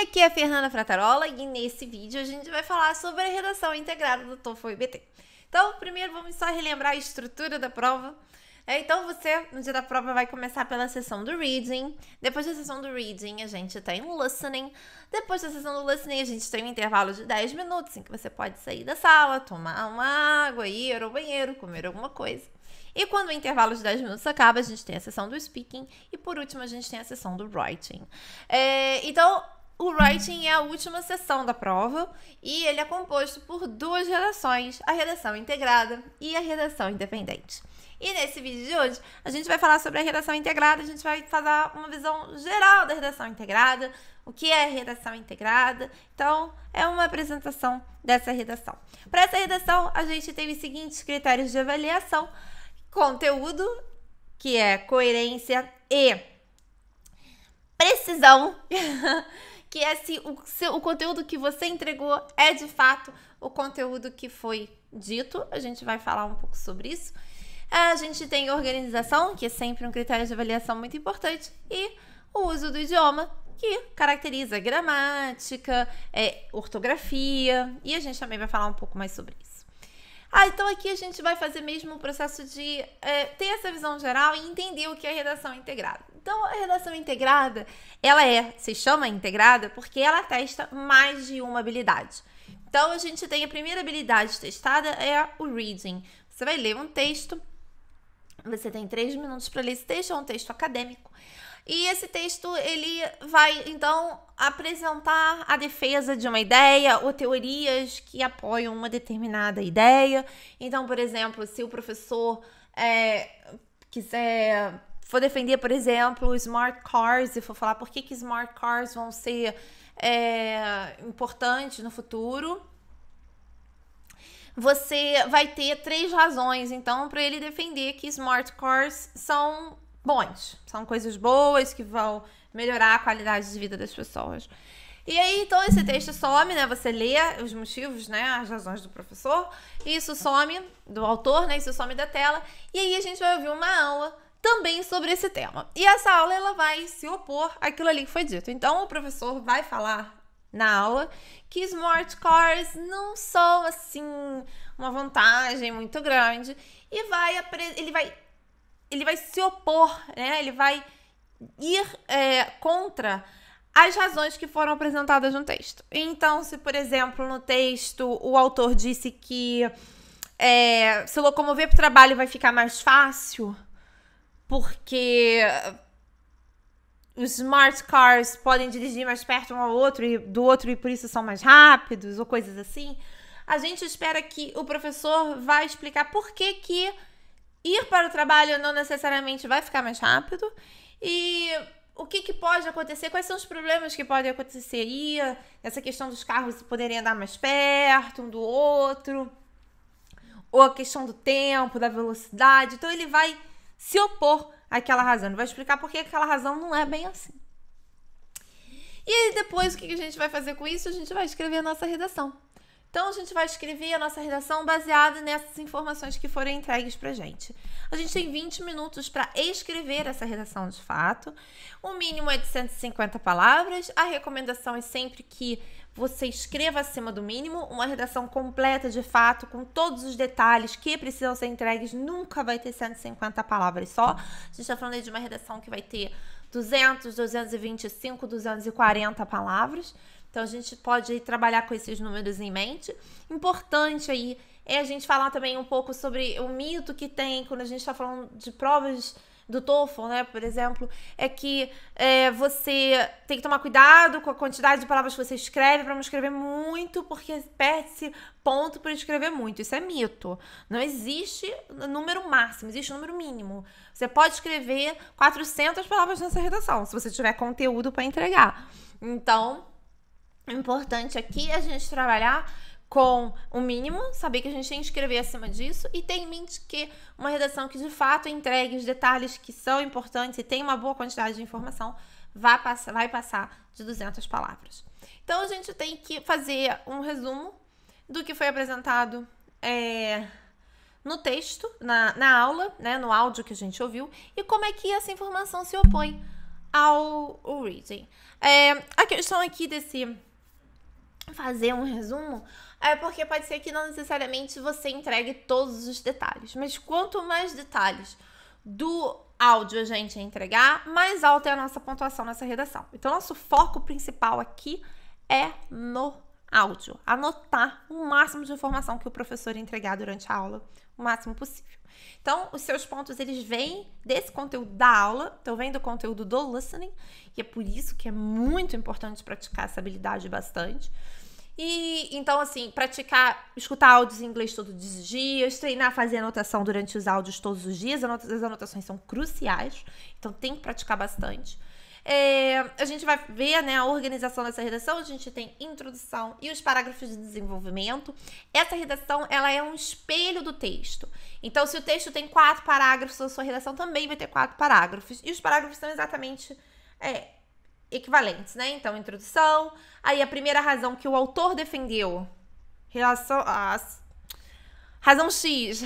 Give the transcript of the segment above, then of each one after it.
aqui é a Fernanda Frattarola e nesse vídeo a gente vai falar sobre a redação integrada do TOEFL IBT. Então, primeiro vamos só relembrar a estrutura da prova. Então, você, no dia da prova, vai começar pela sessão do reading. Depois da sessão do reading, a gente tem o listening. Depois da sessão do listening, a gente tem um intervalo de 10 minutos em que você pode sair da sala, tomar uma água, ir ao banheiro, comer alguma coisa. E quando o intervalo de 10 minutos acaba, a gente tem a sessão do speaking. E por último, a gente tem a sessão do writing. Então, o writing é a última sessão da prova e ele é composto por duas redações, a redação integrada e a redação independente. E nesse vídeo de hoje, a gente vai falar sobre a redação integrada, a gente vai fazer uma visão geral da redação integrada, o que é redação integrada. Então, é uma apresentação dessa redação. Para essa redação, a gente tem os seguintes critérios de avaliação: conteúdo, que é coerência e precisão, que é se o conteúdo que você entregou é de fato o conteúdo que foi dito. A gente vai falar um pouco sobre isso. A gente tem organização, que é sempre um critério de avaliação muito importante, e o uso do idioma, que caracteriza gramática, ortografia, e a gente também vai falar um pouco mais sobre isso. Então aqui a gente vai fazer mesmo o processo de ter essa visão geral e entender o que é redação integrada. Então, a redação integrada, ela se chama integrada porque ela testa mais de uma habilidade. Então, a gente tem a primeira habilidade testada, é o reading. Você vai ler um texto, você tem 3 minutos para ler esse texto, é um texto acadêmico. E esse texto, ele vai, então, apresentar a defesa de uma ideia ou teorias que apoiam uma determinada ideia. Então, por exemplo, se o professor for defender, por exemplo, smart cars e for falar por que smart cars vão ser importantes no futuro, você vai ter 3 razões, então, para ele defender que smart cars são bons, são coisas boas que vão melhorar a qualidade de vida das pessoas. E aí, então, esse texto some, né? Você lê os motivos, né? As razões do professor, e isso some do autor, né? Isso some da tela, e aí a gente vai ouvir uma aula também sobre esse tema. E essa aula, ela vai se opor àquilo ali que foi dito. Então, o professor vai falar na aula que smart cars não são, assim, uma vantagem muito grande, e ele vai se opor, né? Ele vai ir contra as razões que foram apresentadas no texto. Então, se, por exemplo, no texto o autor disse que se locomover para o trabalho vai ficar mais fácil porque os smart cars podem dirigir mais perto um ao outro do outro e por isso são mais rápidos ou coisas assim, a gente espera que o professor vai explicar por que ir para o trabalho não necessariamente vai ficar mais rápido e o que pode acontecer, quais são os problemas que podem acontecer aí, essa questão dos carros poderem andar mais perto um do outro, ou a questão do tempo, da velocidade. Então ele vai se opor àquela razão, ele vai explicar por que aquela razão não é bem assim. E aí depois o que a gente vai fazer com isso? A gente vai escrever a nossa redação. Então, a gente vai escrever a nossa redação baseada nessas informações que foram entregues pra gente. A gente tem 20 minutos para escrever essa redação de fato. O mínimo é de 150 palavras. A recomendação é sempre que você escreva acima do mínimo. Uma redação completa de fato, com todos os detalhes que precisam ser entregues, nunca vai ter 150 palavras só. A gente está falando aí de uma redação que vai ter 200, 225, 240 palavras. Então, a gente pode trabalhar com esses números em mente. Importante aí é a gente falar também um pouco sobre o mito que tem quando a gente está falando de provas do TOEFL, né? Por exemplo, é que você tem que tomar cuidado com a quantidade de palavras que você escreve para não escrever muito, porque perde-se ponto por escrever muito. Isso é mito. Não existe número máximo, existe número mínimo. Você pode escrever 400 palavras nessa redação, se você tiver conteúdo para entregar. Então, o importante aqui é a gente trabalhar com o mínimo, saber que a gente tem que escrever acima disso e ter em mente que uma redação que de fato entregue os detalhes que são importantes e tem uma boa quantidade de informação vai passar de 200 palavras. Então, a gente tem que fazer um resumo do que foi apresentado no texto, na aula, né, no áudio que a gente ouviu, e como é que essa informação se opõe ao reading. A questão aqui desse fazer um resumo é porque pode ser que não necessariamente você entregue todos os detalhes, mas quanto mais detalhes do áudio a gente entregar, mais alta é a nossa pontuação nessa redação. Então, nosso foco principal aqui é no áudio. Anotar o máximo de informação que o professor entregar durante a aula, o máximo possível. Então, os seus pontos, eles vêm desse conteúdo da aula, então vem do conteúdo do listening, e é por isso que é muito importante praticar essa habilidade bastante. E, então, assim, praticar, escutar áudios em inglês todos os dias, treinar, fazer anotação durante os áudios todos os dias, as anotações são cruciais, então tem que praticar bastante. A gente vai ver, né, a organização dessa redação. A gente tem introdução e os parágrafos de desenvolvimento. Essa redação, ela é um espelho do texto. Então, se o texto tem 4 parágrafos, a sua redação também vai ter 4 parágrafos. E os parágrafos são exatamente equivalentes, né? Então, introdução. Aí, a primeira razão que o autor defendeu, razão X,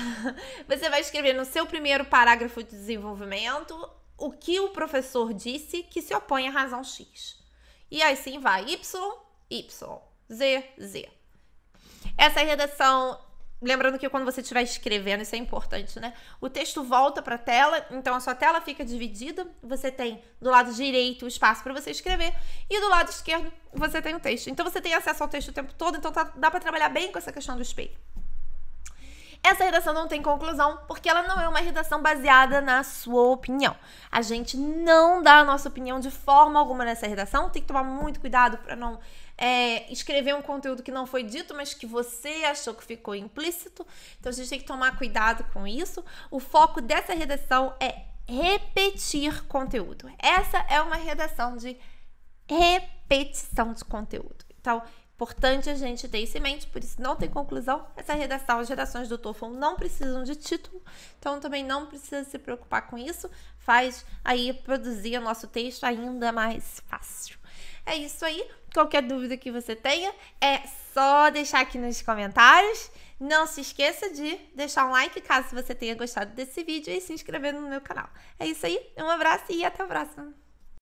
você vai escrever no seu primeiro parágrafo de desenvolvimento o que o professor disse que se opõe à razão X. E aí sim vai Y, Y, Z, Z. Essa redação, lembrando que quando você estiver escrevendo, isso é importante, né? O texto volta para a tela, então a sua tela fica dividida. Você tem do lado direito o espaço para você escrever e do lado esquerdo você tem o texto. Então você tem acesso ao texto o tempo todo, então dá para trabalhar bem com essa questão do espelho. Essa redação não tem conclusão, porque ela não é uma redação baseada na sua opinião. A gente não dá a nossa opinião de forma alguma nessa redação. Tem que tomar muito cuidado para não escrever um conteúdo que não foi dito, mas que você achou que ficou implícito. Então, a gente tem que tomar cuidado com isso. O foco dessa redação é repetir conteúdo. Essa é uma redação de repetição de conteúdo. Então, importante a gente ter isso em mente, por isso não tem conclusão. Essa redação, as redações do TOEFL não precisam de título, então também não precisa se preocupar com isso. Faz aí produzir o nosso texto ainda mais fácil. É isso aí. Qualquer dúvida que você tenha, é só deixar aqui nos comentários. Não se esqueça de deixar um like caso você tenha gostado desse vídeo e se inscrever no meu canal. É isso aí. Um abraço e até a próxima.